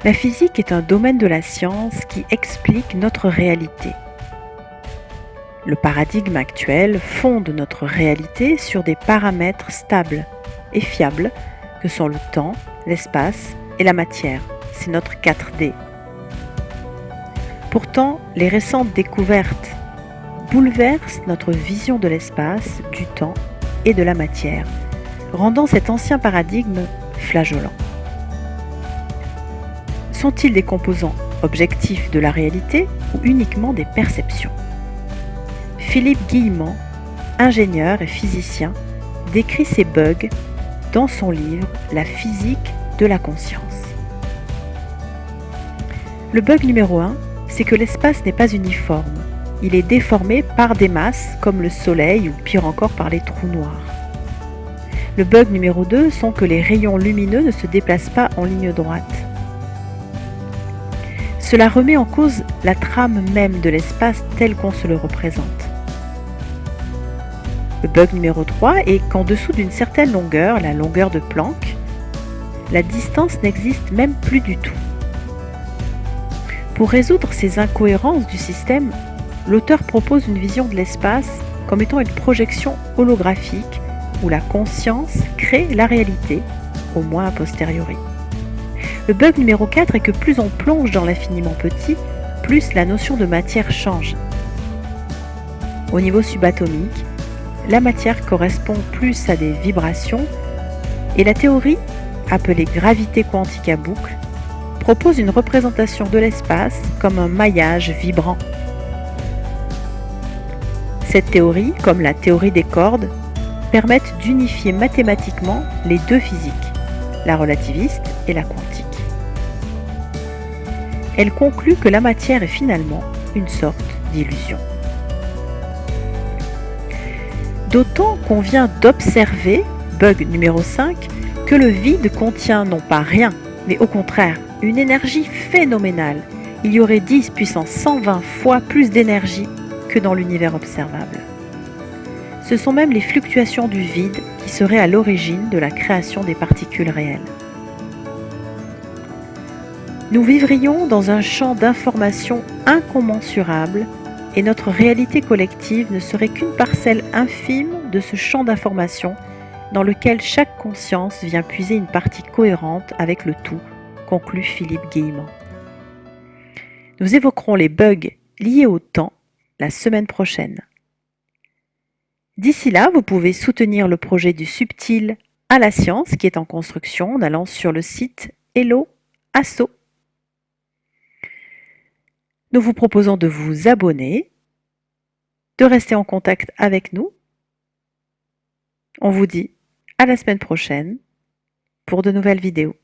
La physique est un domaine de la science qui explique notre réalité. Le paradigme actuel fonde notre réalité sur des paramètres stables et fiables que sont le temps, l'espace et la matière. C'est notre 4D. Pourtant, les récentes découvertes bouleversent notre vision de l'espace, du temps et de la matière, rendant cet ancien paradigme flageolant. Sont-ils des composants objectifs de la réalité ou uniquement des perceptions ? Philippe Guillemont, ingénieur et physicien, décrit ces bugs dans son livre « La physique de la conscience ». Le bug numéro 1, c'est que l'espace n'est pas uniforme. Il est déformé par des masses comme le Soleil ou pire encore par les trous noirs. Le bug numéro 2 sont que les rayons lumineux ne se déplacent pas en ligne droite. Cela remet en cause la trame même de l'espace tel qu'on se le représente. Le bug numéro 3 est qu'en dessous d'une certaine longueur, la longueur de Planck, la distance n'existe même plus du tout. Pour résoudre ces incohérences du système, l'auteur propose une vision de l'espace comme étant une projection holographique où la conscience crée la réalité, au moins a posteriori. Le bug numéro 4 est que plus on plonge dans l'infiniment petit, plus la notion de matière change. Au niveau subatomique, la matière correspond plus à des vibrations et la théorie, appelée gravité quantique à boucle, propose une représentation de l'espace comme un maillage vibrant. Cette théorie, comme la théorie des cordes, permettent d'unifier mathématiquement les deux physiques, la relativiste et la quantique. Elle conclut que la matière est finalement une sorte d'illusion. D'autant qu'on vient d'observer, bug numéro 5, que le vide contient non pas rien, mais au contraire, une énergie phénoménale. Il y aurait 10 puissance 120 fois plus d'énergie que dans l'univers observable. Ce sont même les fluctuations du vide qui seraient à l'origine de la création des particules réelles. Nous vivrions dans un champ d'information incommensurable et notre réalité collective ne serait qu'une parcelle infime de ce champ d'information dans lequel chaque conscience vient puiser une partie cohérente avec le tout, conclut Philippe Guillemont. Nous évoquerons les bugs liés au temps la semaine prochaine. D'ici là, vous pouvez soutenir le projet du subtil à la science qui est en construction en allant sur le site Hello Asso. Nous vous proposons de vous abonner, de rester en contact avec nous. On vous dit à la semaine prochaine pour de nouvelles vidéos.